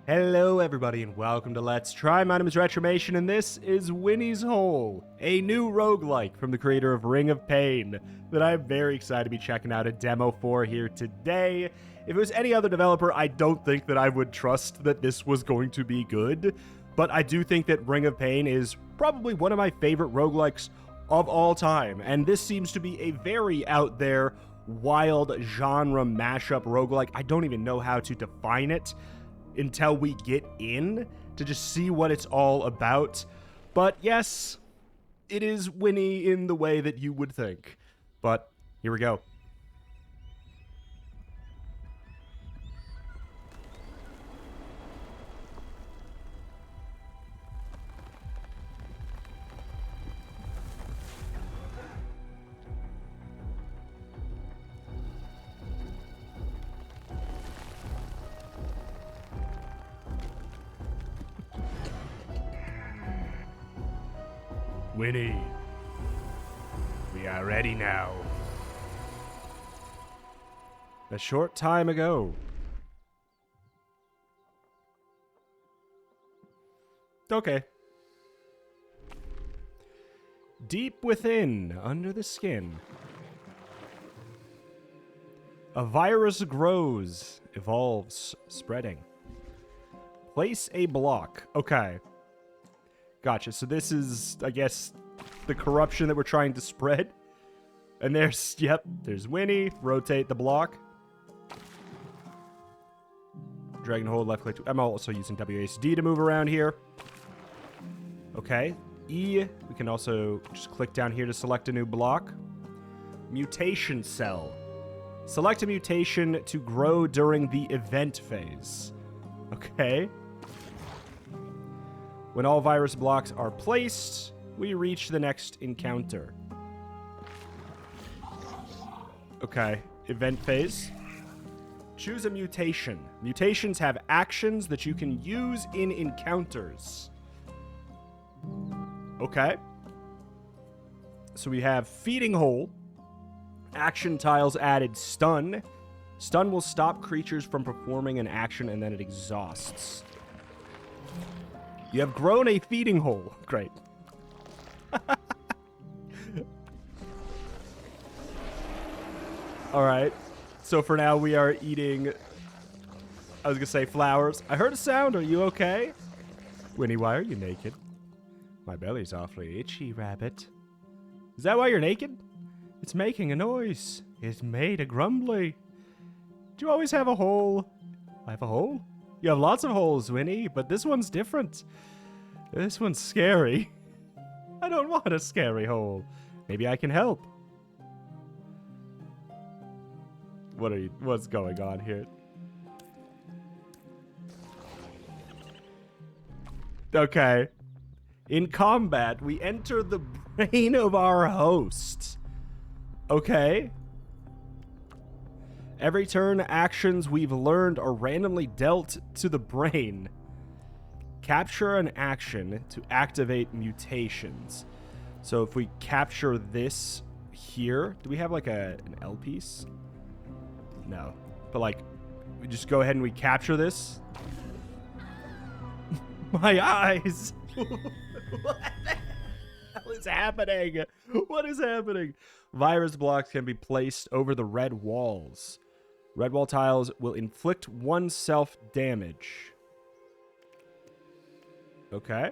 Hello everybody and welcome to Let's Try. My name is Retromation and this is Winnie's Hole, a new roguelike from the creator of Ring of Pain that I'm very excited to be checking out a demo for here today. If it was any other developer, I don't think that I would trust that this was going to be good, but I do think that Ring of Pain is probably one of my favorite roguelikes of all time, and this seems to be a very out there, wild genre mashup roguelike. I don't even know how to define it until we get in to just see what it's all about. But yes, it is Winnie in the way that you would think. But here we go. Winnie, we are ready now. A short time ago. Okay. Deep within, under the skin, a virus grows, evolves, spreading. Place a block. Okay. Gotcha. So this is, I guess, the corruption that we're trying to spread. And there's, yep, there's Winnie. Rotate the block. Drag and hold, left click. I'm also using WASD to move around here. Okay. E, we can also just click down here to select a new block. Mutation cell. Select a mutation to grow during the event phase. Okay. When all virus blocks are placed, we reach the next encounter. Okay, event phase. Choose a mutation. Mutations have actions that you can use in encounters. Okay. So we have feeding hole. Action tiles added stun. Stun will stop creatures from performing an action and then it exhausts. You have grown a feeding hole. Great. Alright. So for now we are eating, I was going to say flowers. I heard a sound. Are you okay? Winnie, why are you naked? My belly's awfully itchy, rabbit. Is that why you're naked? It's making a noise. It made a grumbly. Do you always have a hole? I have a hole? You have lots of holes, Winnie, but this one's different. This one's scary. I don't want a scary hole. Maybe I can help. What's going on here? Okay. In combat, we enter the brain of our host. Okay. Every turn, actions we've learned are randomly dealt to the brain. Capture an action to activate mutations. So if we capture this here, do we have like an L piece? No. But like, we just go ahead and we capture this. My eyes! What the hell is happening? What is happening? Virus blocks can be placed over the red walls. Red wall tiles will inflict oneself damage. Okay.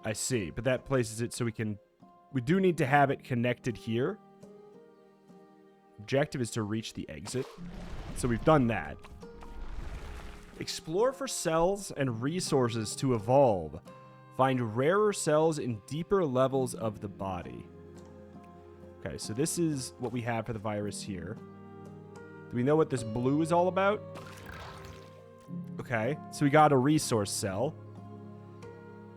I see, but that places it so we do need to have it connected here. Objective is to reach the exit. So we've done that. Explore for cells and resources to evolve. Find rarer cells in deeper levels of the body. Okay, so this is what we have for the virus here. Do we know what this blue is all about? Okay, so we got a resource cell.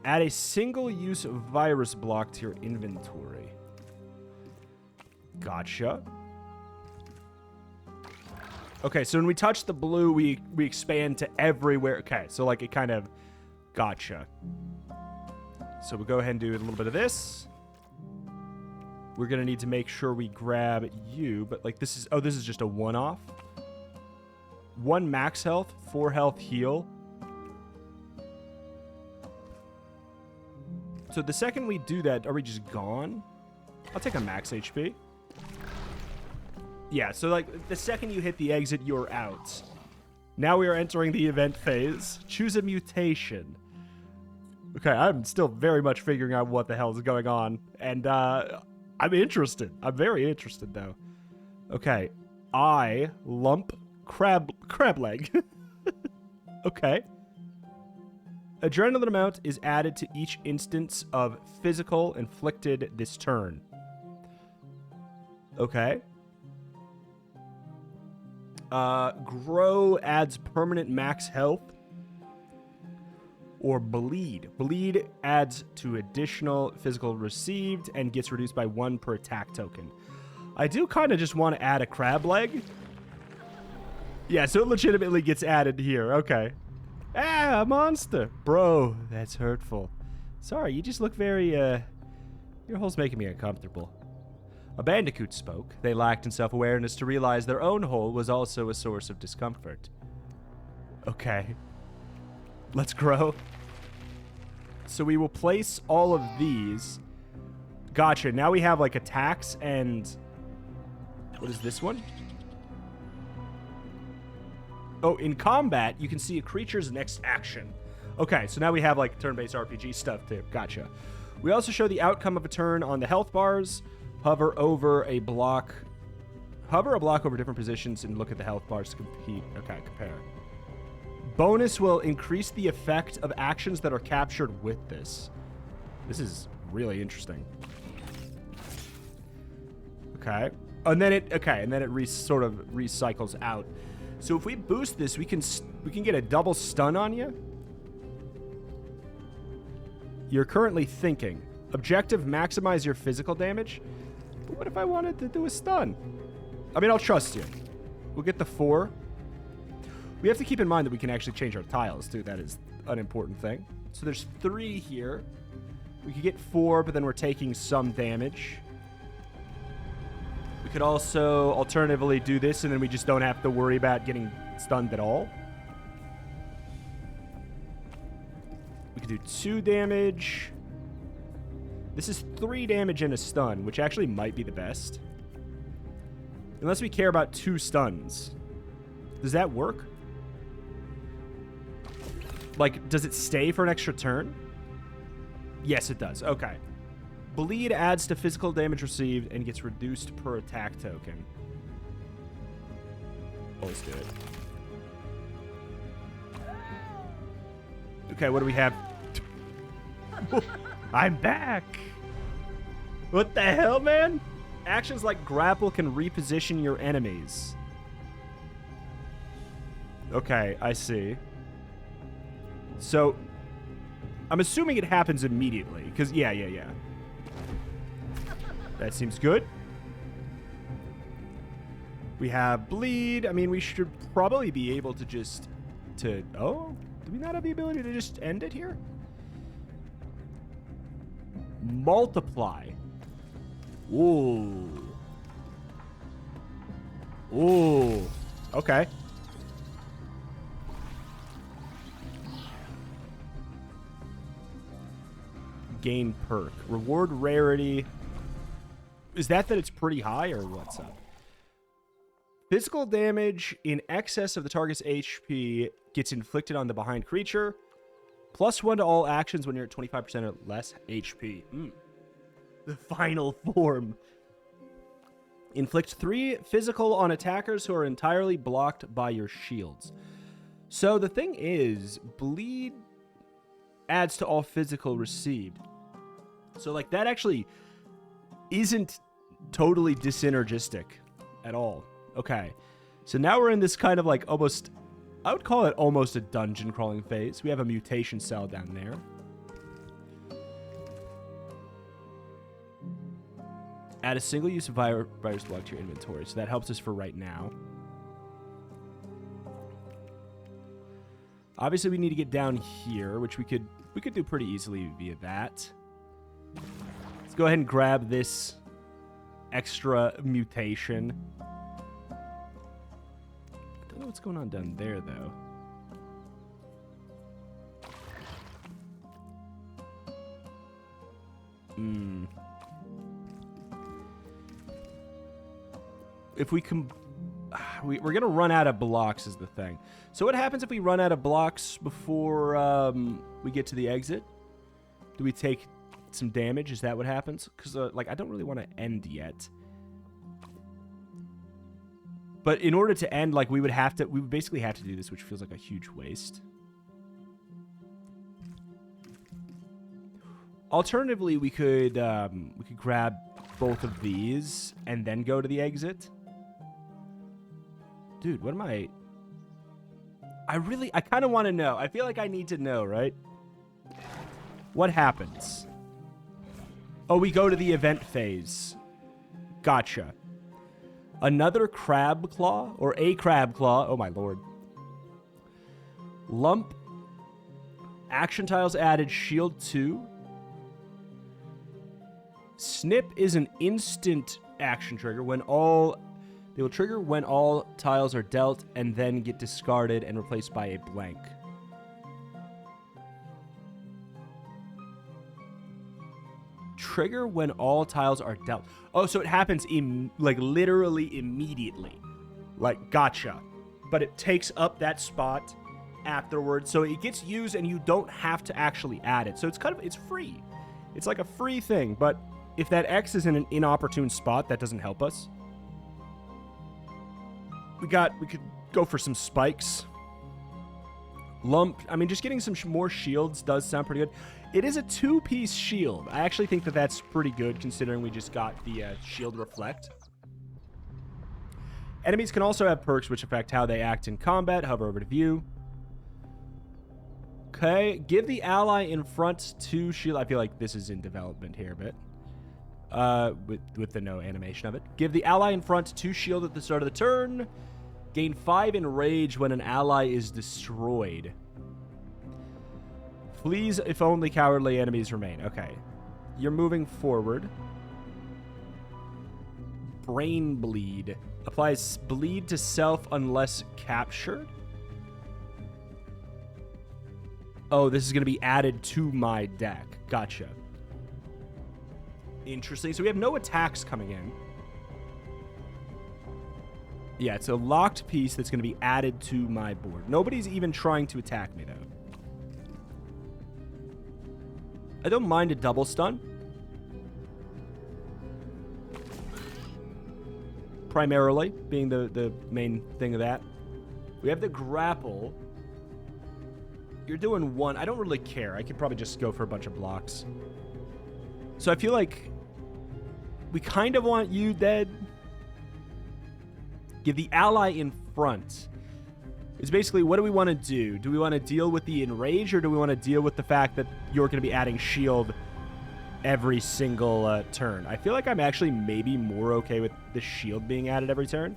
Add a single-use virus block to your inventory. Gotcha. Okay, so when we touch the blue, we expand to everywhere. Okay, so like it kind of... Gotcha. So we'll go ahead and do a little bit of this. we're going to need to make sure we grab you. But, like, this is... Oh, this is just a one-off. 1 max health, 4 health heal. So the second we do that, are we just gone? I'll take a max HP. Yeah, so, like, the second you hit the exit, you're out. Now we are entering the event phase. Choose a mutation. Okay, I'm still very much figuring out what the hell is going on. And, I'm interested. I'm very interested, though. Okay. Lump crab leg. Okay. Adrenaline amount is added to each instance of physical inflicted this turn. Okay. Grow adds permanent max health. Or bleed. Bleed adds to additional physical received and gets reduced by 1 per attack token. I do kind of just want to add a crab leg. Yeah, so it legitimately gets added here. Okay. Ah, a monster. Bro, that's hurtful. Sorry, you just look very, your hole's making me uncomfortable. A bandicoot spoke. They lacked in self-awareness to realize their own hole was also a source of discomfort. Okay. Let's grow. So we will place all of these. Gotcha. Now we have, like, attacks and... What is this one? Oh, in combat, you can see a creature's next action. Okay, so now we have, like, turn-based RPG stuff, too. Gotcha. We also show the outcome of a turn on the health bars. Hover a block over different positions and look at the health bars to compete. Okay, compare. Bonus will increase the effect of actions that are captured with this. This is really interesting. Okay. And then it sort of recycles out. So if we boost this, we can get a double stun on you. You're currently thinking. Objective, maximize your physical damage. But what if I wanted to do a stun? I mean, I'll trust you. We'll get the 4. We have to keep in mind that we can actually change our tiles, too. That is an important thing. So there's 3 here. We could get 4, but then we're taking some damage. We could also alternatively do this, and then we just don't have to worry about getting stunned at all. We could do 2 damage. This is 3 damage and a stun, which actually might be the best. Unless we care about 2 stuns. Does that work? Like, does it stay for an extra turn? Yes, it does. Okay. Bleed adds to physical damage received and gets reduced per attack token. Oh, let's do it. Okay, what do we have? I'm back! What the hell, man? Actions like grapple can reposition your enemies. Okay, I see. So, I'm assuming it happens immediately, because, yeah. That seems good. We have bleed. I mean, we should probably be able to just... Oh? Do we not have the ability to just end it here? Multiply. Ooh. Ooh. Okay. Gain perk. Reward rarity. Is that it's pretty high, or what's up? Physical damage in excess of the target's HP gets inflicted on the behind creature. +1 to all actions when you're at 25% or less HP. The final form. Inflict 3 physical on attackers who are entirely blocked by your shields. So the thing is, bleed adds to all physical received. So, like, that actually isn't totally disynergistic at all. Okay. So now we're in this kind of, like, almost... I would call it almost a dungeon crawling phase. We have a mutation cell down there. Add a single-use virus block to your inventory. So that helps us for right now. Obviously, we need to get down here, which we could do pretty easily via that. Let's go ahead and grab this extra mutation. I don't know what's going on down there, though. If we can... we're going to run out of blocks is the thing. So what happens if we run out of blocks before we get to the exit? Do we take some damage? Is that what happens? Because, like, I don't really want to end yet. But in order to end, like, we would basically have to do this, which feels like a huge waste. Alternatively, we could grab both of these and then go to the exit. Dude, what am I kind of want to know. I feel like I need to know, right? What happens? Oh, we go to the event phase. Gotcha. Another crab claw, or a crab claw. Oh, my lord. Lump. Action tiles added, shield 2. Snip is an instant action trigger when they will trigger when all tiles are dealt and then get discarded and replaced by a blank. Trigger when all tiles are dealt. Oh, so it happens like literally immediately. Like, gotcha. But it takes up that spot afterwards, so it gets used and you don't have to actually add it. So it's free. It's like a free thing, but if that X is in an inopportune spot, that doesn't help us. We could go for some spikes. Lump, I mean, just getting some more shields does sound pretty good. It is a 2-piece shield. I actually think that that's pretty good, considering we just got the shield reflect. Enemies can also have perks which affect how they act in combat. Hover over to view. Okay, give the ally in front 2 shield. I feel like this is in development here a bit. With the no animation of it. Give the ally in front 2 shield at the start of the turn. Gain 5 in rage when an ally is destroyed. Please, if only cowardly enemies remain. Okay. You're moving forward. Brain bleed. Applies bleed to self unless captured. Oh, this is going to be added to my deck. Gotcha. Interesting. So we have no attacks coming in. Yeah, it's a locked piece that's going to be added to my board. Nobody's even trying to attack me, though. I don't mind a double stun. Primarily, being the main thing of that. We have the grapple. You're doing 1. I don't really care. I could probably just go for a bunch of blocks. So I feel like we kind of want you dead. Give the ally in front. It's basically, what do we want to do? Do we want to deal with the enrage, or do we want to deal with the fact that you're going to be adding shield every single turn? I feel like I'm actually maybe more okay with the shield being added every turn.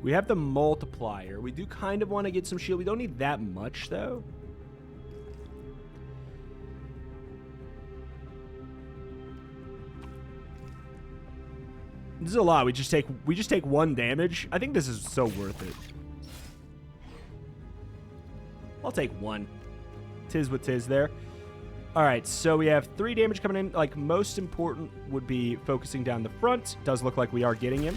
We have the multiplier. We do kind of want to get some shield. We don't need that much, though. This is a lot. We just take 1 damage. I think this is so worth it. I'll take 1. Tis what tis there. All right, so we have 3 damage coming in. Like, most important would be focusing down the front. Does look like we are getting him.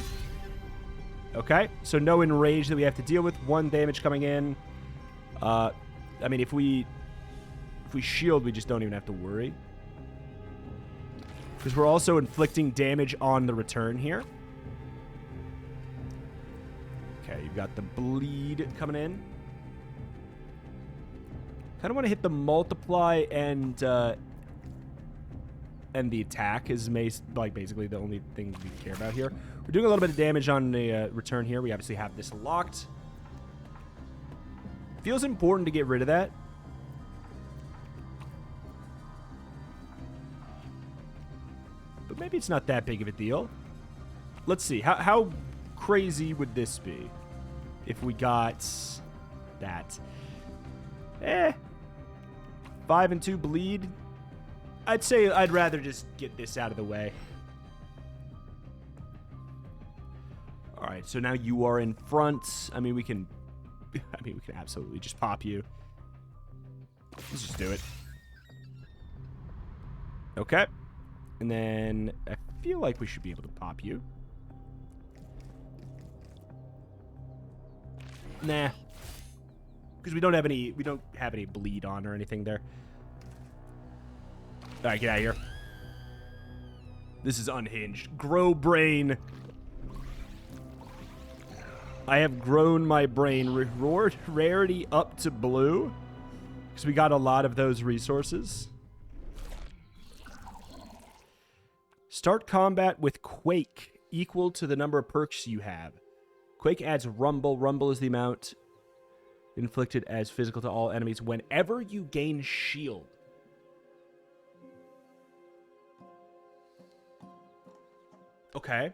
Okay, so no enrage that we have to deal with. 1 damage coming in. I mean, if we shield, we just don't even have to worry. Because we're also inflicting damage on the return here. Okay, you've got the bleed coming in. Kind of want to hit the multiply and the attack is basically the only thing we care about here. We're doing a little bit of damage on the return here. We obviously have this locked. Feels important to get rid of that. But maybe it's not that big of a deal. Let's see. How crazy would this be if we got that? 5 5 and 2 bleed. I'd say I'd rather just get this out of the way. All right, so now you are in front. I mean, we can absolutely just pop you. Let's just do it. Okay. And then I feel like we should be able to pop you. Nah. Because we don't have any bleed on or anything there. All right, get out of here. This is unhinged. Grow brain. I have grown my brain. Reward rarity up to blue. Because we got a lot of those resources. Start combat with Quake, equal to the number of perks you have. Quake adds Rumble. Rumble is the amount inflicted as physical to all enemies whenever you gain shield. Okay.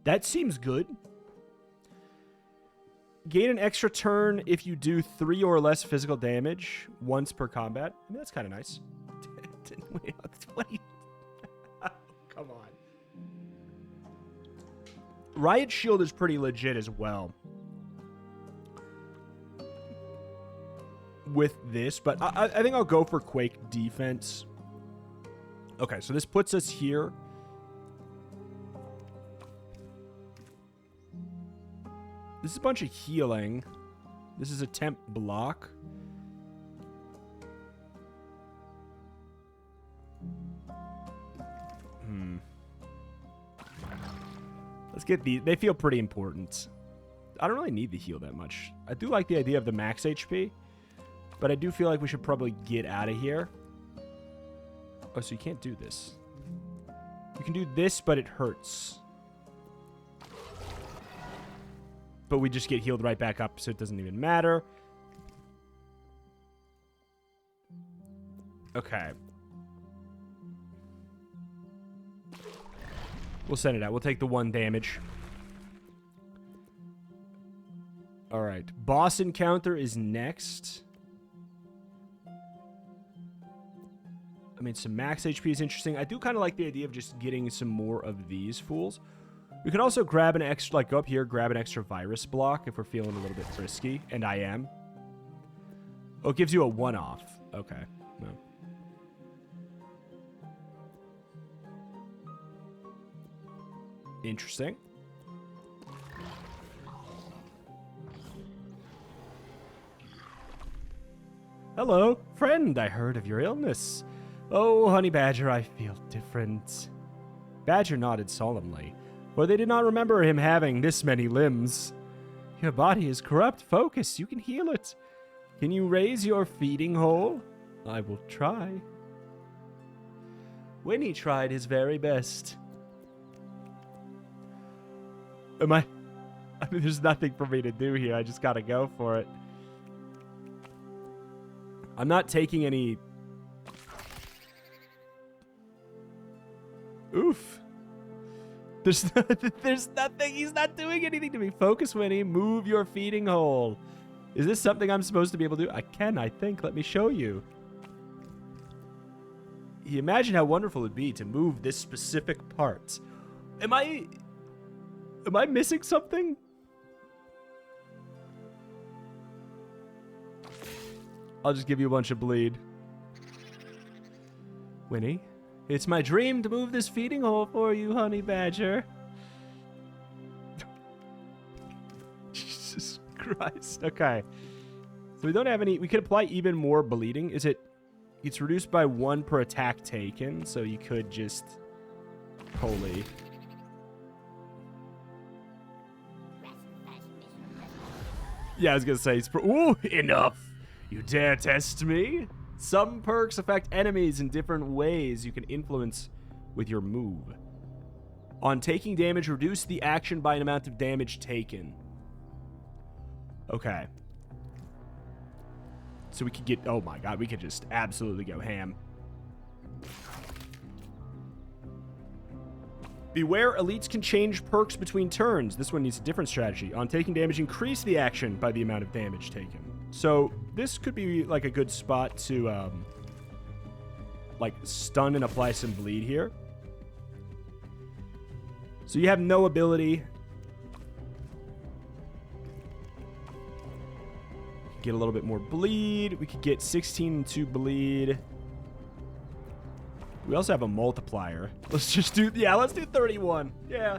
That seems good. Gain an extra turn if you do 3 or less physical damage once per combat. I mean, that's kind of nice. Wait, what are you... Come on. Riot Shield is pretty legit as well. With this, but I think I'll go for Quake defense. Okay, so this puts us here. This is a bunch of healing. This is a temp block. Let's get these. They feel pretty important. I don't really need the heal that much. I do like the idea of the max HP, but I do feel like we should probably get out of here. Oh, so you can't do this. You can do this, but it hurts. But we just get healed right back up, so it doesn't even matter. Okay. We'll send it out. We'll take the 1 damage. All right. Boss encounter is next. I mean, some max HP is interesting. I do kind of like the idea of just getting some more of these fools. We can also grab an extra, like go up here, grab an extra virus block if we're feeling a little bit frisky. And I am. Oh, it gives you a 1-off. Okay. No. Interesting. Hello, friend. I heard of your illness. Oh, Honey Badger, I feel different. Badger nodded solemnly, for they did not remember him having this many limbs. Your body is corrupt. Focus. You can heal it. Can you raise your feeding hole? I will try. Winnie tried his very best. I mean, there's nothing for me to do here. I just gotta go for it. I'm not taking any... Oof. There's nothing. He's not doing anything to me. Focus, Winnie. Move your feeding hole. Is this something I'm supposed to be able to do? I can, I think. Let me show you. You imagine how wonderful it would be to move this specific part. Am I missing something? I'll just give you a bunch of bleed. Winnie, it's my dream to move this feeding hole for you, Honey Badger. Jesus Christ. Okay. So we don't have any... We could apply even more bleeding. Is it... It's reduced by 1 per attack taken, so you could just... Holy... Yeah, I was gonna say... Ooh, enough! You dare test me? Some perks affect enemies in different ways you can influence with your move. On taking damage, reduce the action by an amount of damage taken. Okay. So we could get... Oh my god, we could just absolutely go ham. Beware, elites can change perks between turns. This one needs a different strategy. On taking damage, increase the action by the amount of damage taken. So this could be like a good spot to like stun and apply some bleed here. So you have no ability. Get a little bit more bleed. We could get 16 and 2 bleed. We also have a multiplier. Let's just do, yeah, let's do 31. Yeah.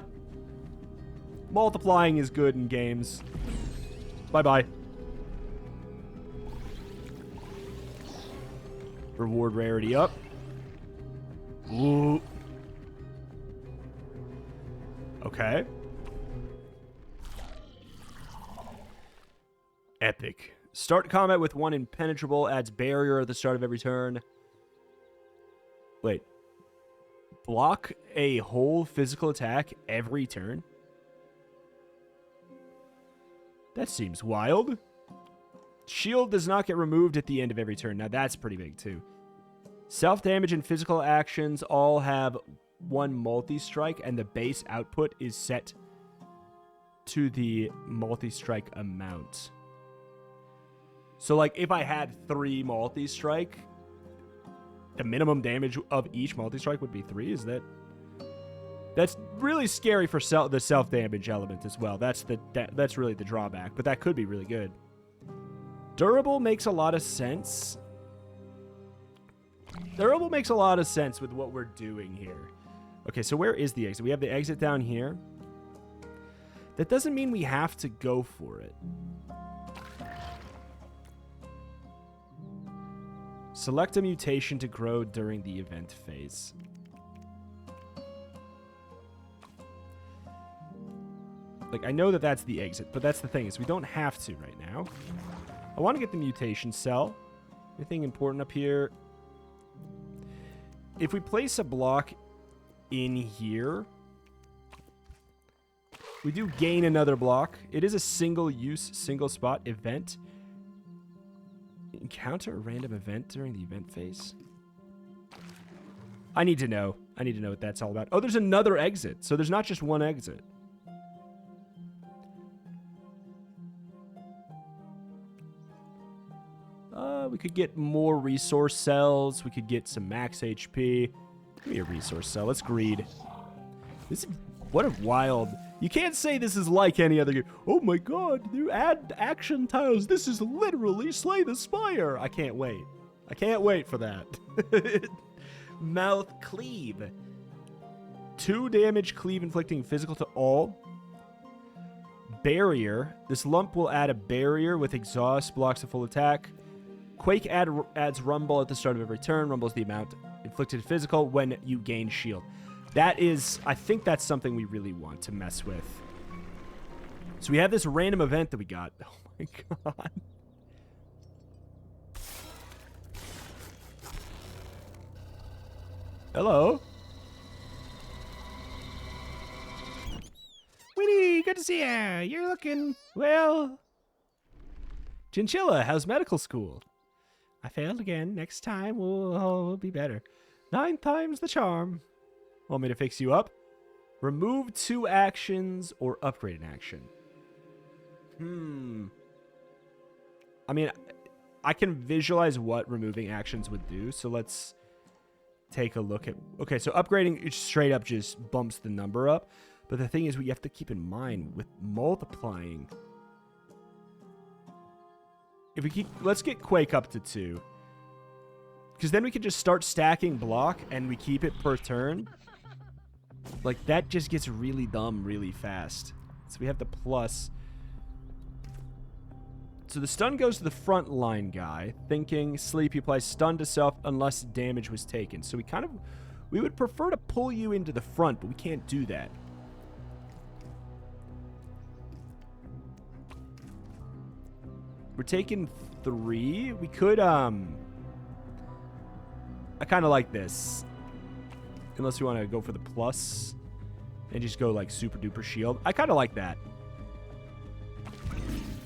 Multiplying is good in games. Bye-bye. Reward rarity up. Ooh. Okay. Epic. Start combat with 1 impenetrable. Adds barrier at the start of every turn. Wait. Block a whole physical attack every turn? That seems wild. Shield does not get removed at the end of every turn. Now that's pretty big too. Self-damage and physical actions all have 1 multi-strike, and the base output is set to the multi-strike amount. So, like, if I had 3 multi-strike, the minimum damage of each multi-strike would be 3. Is that... That's really scary for the self-damage element as well. That's really the drawback, but that could be really good. Durable makes a lot of sense. Durable makes a lot of sense with what we're doing here. Okay, so where is the exit? We have the exit down here. That doesn't mean we have to go for it. Select a mutation to grow during the event phase. Like, I know that that's the exit, but that's the thing, is we don't have to right now. I want to get the mutation cell. Anything important up here? If we place a block in here, we do gain another block. It is a single-use, single-spot event. Encounter a random event during the event phase? I need to know. I need to know what that's all about. Oh, there's another exit. So there's not just one exit. We could get more resource cells. We could get some max HP. Give me a resource cell. Let's greed. This is, what a wild... You can't say this is like any other game. Oh my god, you add action tiles. This is literally Slay the Spire. I can't wait. I can't wait for that. Mouth Cleave. 2 damage cleave inflicting physical to all. Barrier. This lump will add a barrier with exhaust, blocks a full attack. Quake adds rumble at the start of every turn. Rumble is the amount inflicted physical when you gain shield. That is, I think that's something we really want to mess with. So we have this random event that we got. Oh my god. Hello. Winnie, good to see ya. You're looking, well... Chinchilla, how's medical school? I failed again. Next time we'll be better. 9 times the charm. Want me to fix you up? Remove 2 actions or upgrade an action. I mean, I can visualize what removing actions would do, so let's take a look at... Okay, so upgrading straight up just bumps the number up, but the thing is, we have to keep in mind with multiplying... If we keep... Let's get Quake up to 2. Because then we can just start stacking block, and we keep it per turn. Like, that just gets really dumb really fast. So we have the plus. So the stun goes to the front line guy. Thinking, sleep, you apply stun to self unless damage was taken. So we would prefer to pull you into the front, but we can't do that. We're taking 3. We could, I kind of like this. Unless we want to go for the plus and just go like super duper shield. I kind of like that.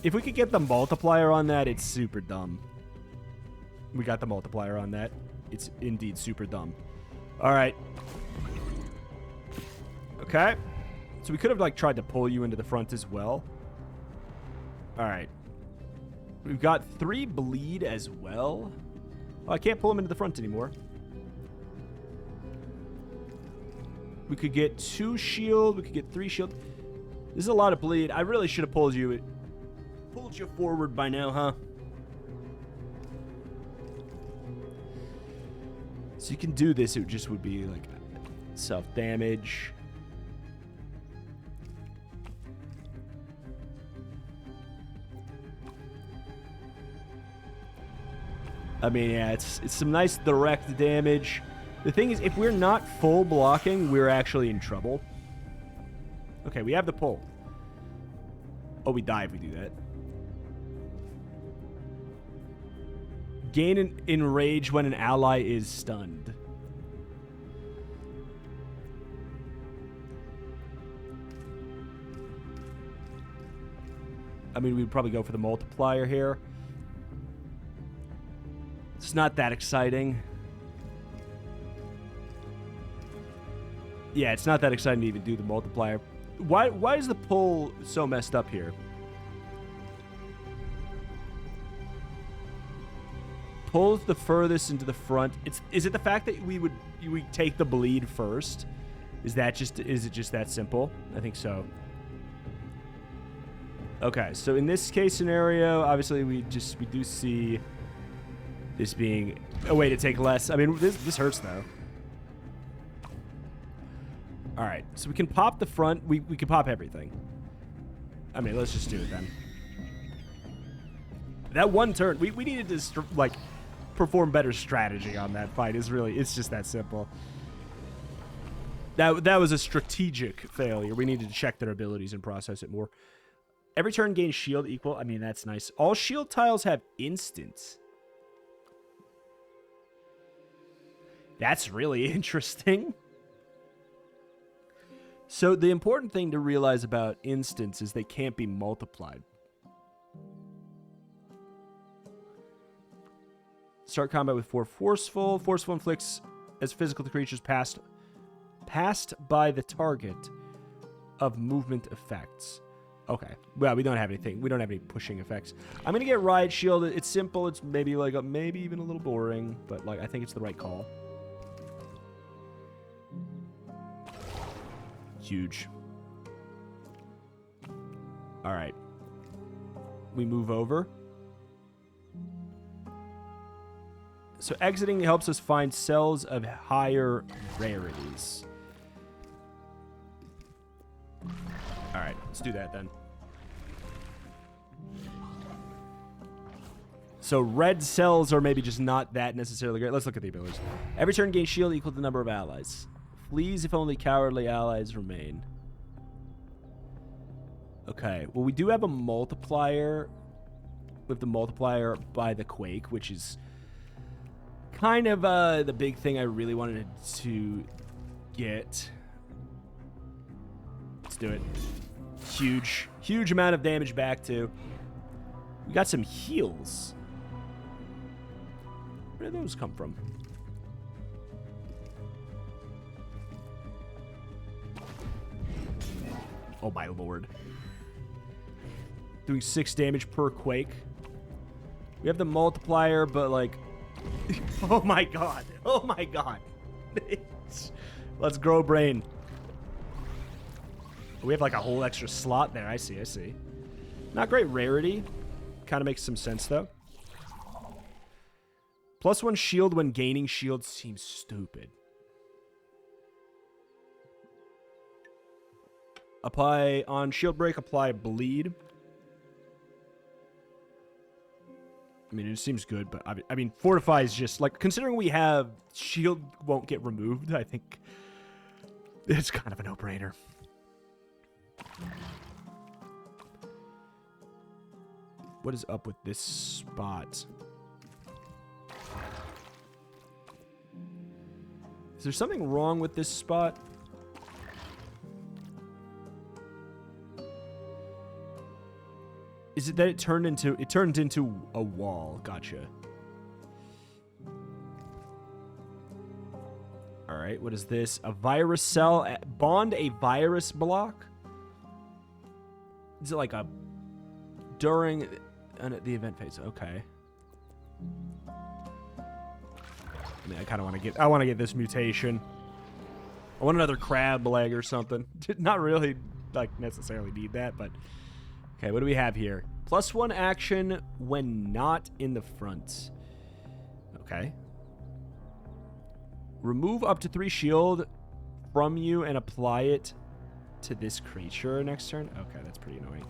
If we could get the multiplier on that, it's super dumb. We got the multiplier on that. It's indeed super dumb. All right. Okay. So we could have like tried to pull you into the front as well. All right. We've got 3 bleed as well. Oh, I can't pull him into the front anymore. We could get 2 shield. We could get 3 shield. This is a lot of bleed. I really should have pulled you forward by now, huh? So you can do this. It just would be like self-damage. I mean, yeah, it's some nice direct damage. The thing is, if we're not full blocking, we're actually in trouble. Okay, we have the pull. Oh, we die if we do that. Gain enrage when an ally is stunned. I mean, we'd probably go for the multiplier here. It's not that exciting. Yeah, it's not that exciting to even do the multiplier. Why is the pull so messed up here? Pulls the furthest into the front. Is it the fact that we take the bleed first? Is it just that simple? I think so. Okay, so in this case scenario, obviously we do see this being a way to take less. I mean, this hurts though. All right, so we can pop the front. We can pop everything. I mean, let's just do it then. That one turn, we needed to like perform better strategy on that fight. It's just that simple. That was a strategic failure. We needed to check their abilities and process it more. Every turn gains shield equal. I mean, that's nice. All shield tiles have instant. That's really interesting. So the important thing to realize about instants is they can't be multiplied. Start combat with 4 forceful. Forceful inflicts as physical to creatures passed by the target of movement effects. Okay. Well, we don't have anything. We don't have any pushing effects. I'm gonna get Riot Shield. It's simple. It's maybe like maybe even a little boring, but like I think it's the right call. Huge. All right. We move over. So exiting helps us find cells of higher rarities. All right, let's do that then. So red cells are maybe just not that necessarily great. Let's look at the abilities. Every turn gain shield equal to the number of allies. Flees if only cowardly allies remain. Okay, well we do have a multiplier with the multiplier by the quake, which is kind of the big thing I really wanted to get. Let's do it. Huge amount of damage back too. We got some heals. Where did those come from? Oh my lord. Doing 6 damage per quake. We have the multiplier, but like... oh my god. Oh my god. Let's grow brain. We have like a whole extra slot there. I see. Not great rarity. Kind of makes some sense though. +1 shield when gaining shield seems stupid. Apply on shield break, apply bleed. I mean, it seems good, but I mean, fortify is just like, considering we have shield won't get removed, I think it's kind of a no-brainer. What is up with this spot? Is there something wrong with this spot? Is it that it turned into a wall? Gotcha. All right, what is this? A virus cell. Bond a virus block? Is it like a during... And at the event phase, okay. I mean, I kind of want to get... I want to get this mutation. I want another crab leg or something. Not really, like, necessarily need that, but... Okay, what do we have here? +1 action when not in the front. Okay. Remove up to 3 shield from you and apply it to this creature next turn. Okay, that's pretty annoying.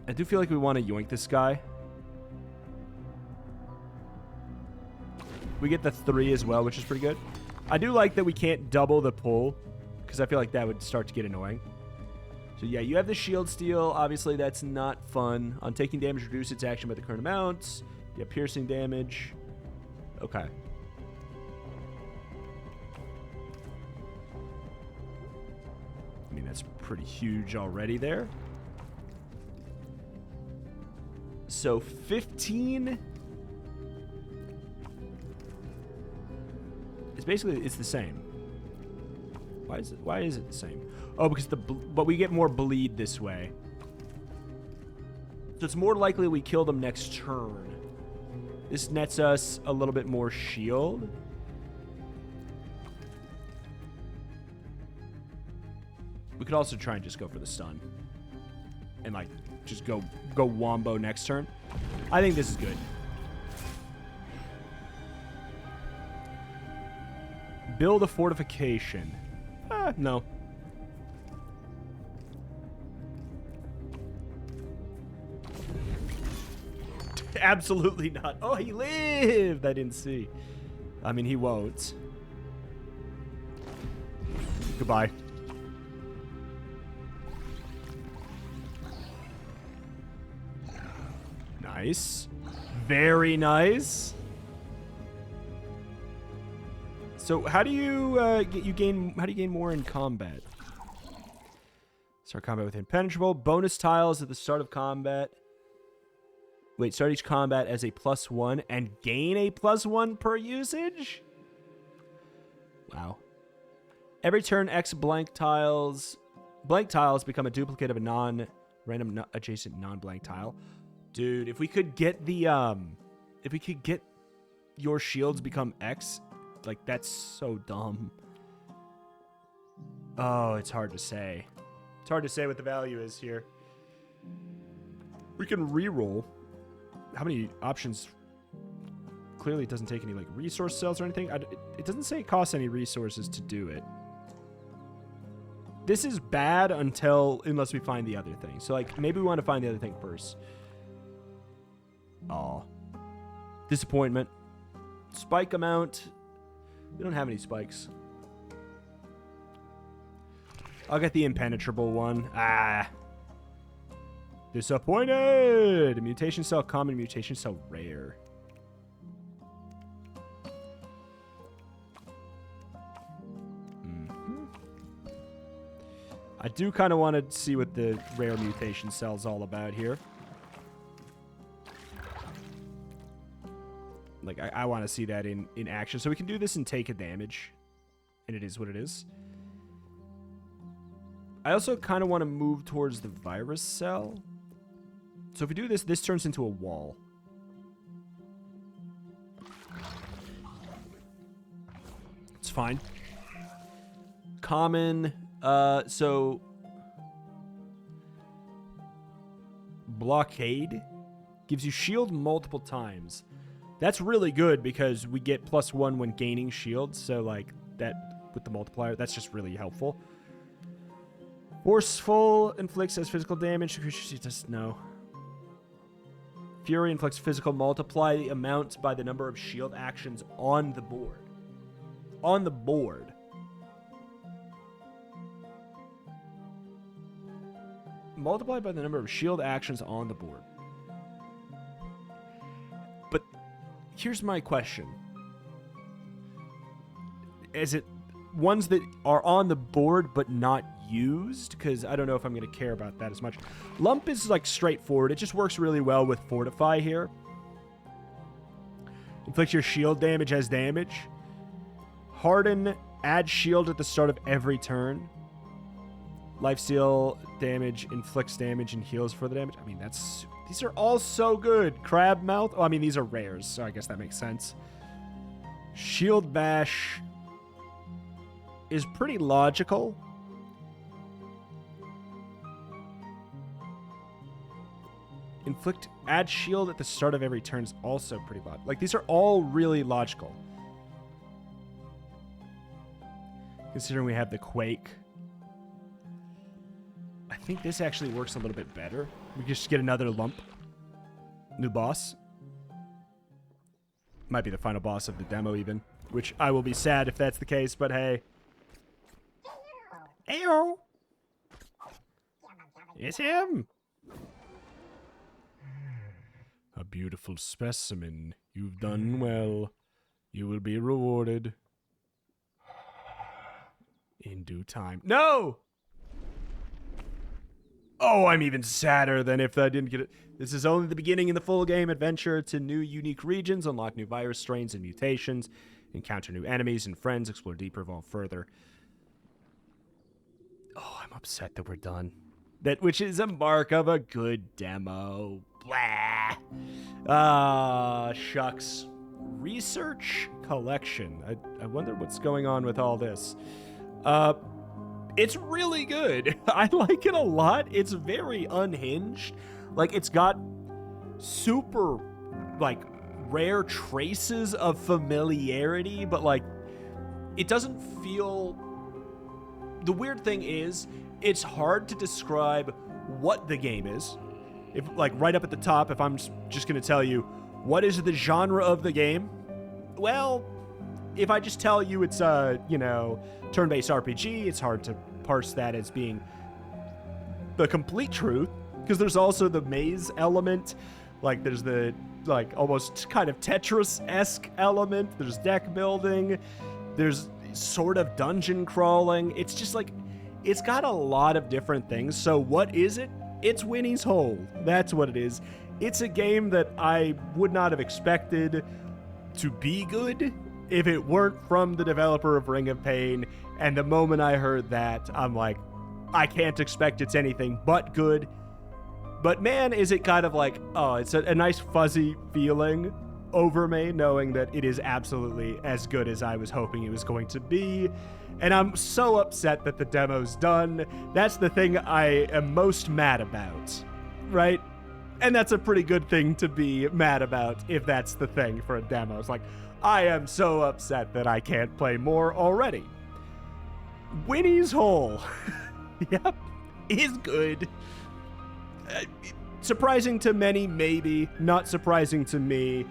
I do feel like we want to yoink this guy. We get the 3 as well, which is pretty good. I do like that we can't double the pull, because I feel like that would start to get annoying. So yeah, you have the shield steal. Obviously, that's not fun. On taking damage, reduce its action by the current amount. You have piercing damage. Okay. I mean, that's pretty huge already there. So 15... it's the same. Why is it the same? Oh, because but we get more bleed this way. So it's more likely we kill them next turn. This nets us a little bit more shield. We could also try and just go for the stun. And like just go wombo next turn. I think this is good. Build a fortification. No. Absolutely not. Oh, he lived! I didn't see. I mean, he won't. Goodbye. Nice. Very nice. So how do you gain more in combat? Start combat with impenetrable. Bonus tiles at the start of combat. Wait, start each combat as a +1 and gain a +1 per usage? Wow. Every turn, X blank tiles become a duplicate of a non-random adjacent non-blank tile. Dude, if we could get the your shields become X. Like, that's so dumb. Oh, it's hard to say. It's hard to say what the value is here. We can reroll. How many options? Clearly, it doesn't take any, like, resource cells or anything. It doesn't say it costs any resources to do it. This is bad unless we find the other thing. So, like, maybe we want to find the other thing first. Aw. Disappointment. Spike amount... We don't have any spikes. I'll get the impenetrable one. Ah. Disappointed! Mutation cell common, mutation cell rare. I do kind of want to see what the rare mutation cell's all about here. Like, I want to see that in action. So we can do this and take a damage. And it is what it is. I also kind of want to move towards the virus cell. So if we do this, this turns into a wall. It's fine. Common. So... Blockade. Gives you shield multiple times. That's really good because we get +1 when gaining shield. So, like, that with the multiplier, that's just really helpful. Forceful inflicts as physical damage. Just no. Fury inflicts physical. Multiply the amount by the number of shield actions on the board. On the board. Multiplied by the number of shield actions on the board. But here's my question. Is it ones that are on the board but not used? Because I don't know if I'm going to care about that as much. Lump is like straightforward. It just works really well with Fortify here. Inflicts your shield damage as damage. Harden, add shield at the start of every turn. Lifesteal damage, inflicts damage, and heals for the damage. I mean, these are all so good. Crab Mouth. Oh, I mean, these are rares, so I guess that makes sense. Shield Bash is pretty logical. Add shield at the start of every turn is also pretty logical. Like, these are all really logical. Considering we have the Quake. I think this actually works a little bit better. We just get another lump. New boss. Might be the final boss of the demo even. Which I will be sad if that's the case, but hey. Ayo! It's him! A beautiful specimen. You've done well. You will be rewarded. In due time. No! Oh, I'm even sadder than if I didn't get it. This is only the beginning in the full game adventure to new unique regions, unlock new virus strains and mutations, encounter new enemies and friends, explore deeper, evolve further. Oh, I'm upset that we're done. Which is a mark of a good demo. Blah. Ah, shucks. Research collection. I wonder what's going on with all this. It's really good. I like it a lot. It's very unhinged. Like, it's got super, like, rare traces of familiarity, but, like, it doesn't feel... The weird thing is, it's hard to describe what the game is. If, like, right up at the top, if I'm just going to tell you, what is the genre of the game? Well, if I just tell you it's a, turn-based RPG, it's hard to parse that as being the complete truth, because there's also the maze element. Like, there's the, like, almost kind of Tetris-esque element. There's deck building. There's sort of dungeon crawling. It's just, like, it's got a lot of different things. So what is it? It's Winnie's Hole. That's what it is. It's a game that I would not have expected to be good if it weren't from the developer of Ring of Pain. And the moment I heard that, I'm like, I can't expect it's anything but good. But man, is it kind of like, oh, it's a nice fuzzy feeling over me, knowing that it is absolutely as good as I was hoping it was going to be. And I'm so upset that the demo's done. That's the thing I am most mad about, right? And that's a pretty good thing to be mad about if that's the thing for a demo. It's like, I am so upset that I can't play more already. Winnie's Hole, yep, is good. Surprising to many, maybe. Not surprising to me.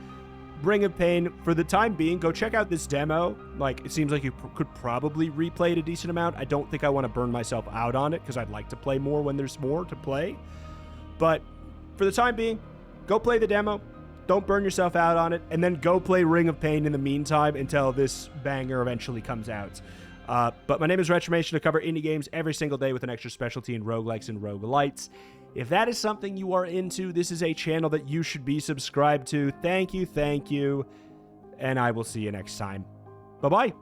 Ring of Pain, for the time being, go check out this demo. Like, it seems like you could probably replay it a decent amount. I don't think I want to burn myself out on it, because I'd like to play more when there's more to play. But for the time being, go play the demo. Don't burn yourself out on it. And then go play Ring of Pain in the meantime until this banger eventually comes out. But my name is Retromation. I cover indie games every single day with an extra specialty in roguelikes and roguelites. If that is something you are into, this is a channel that you should be subscribed to. Thank you, and I will see you next time. Bye-bye.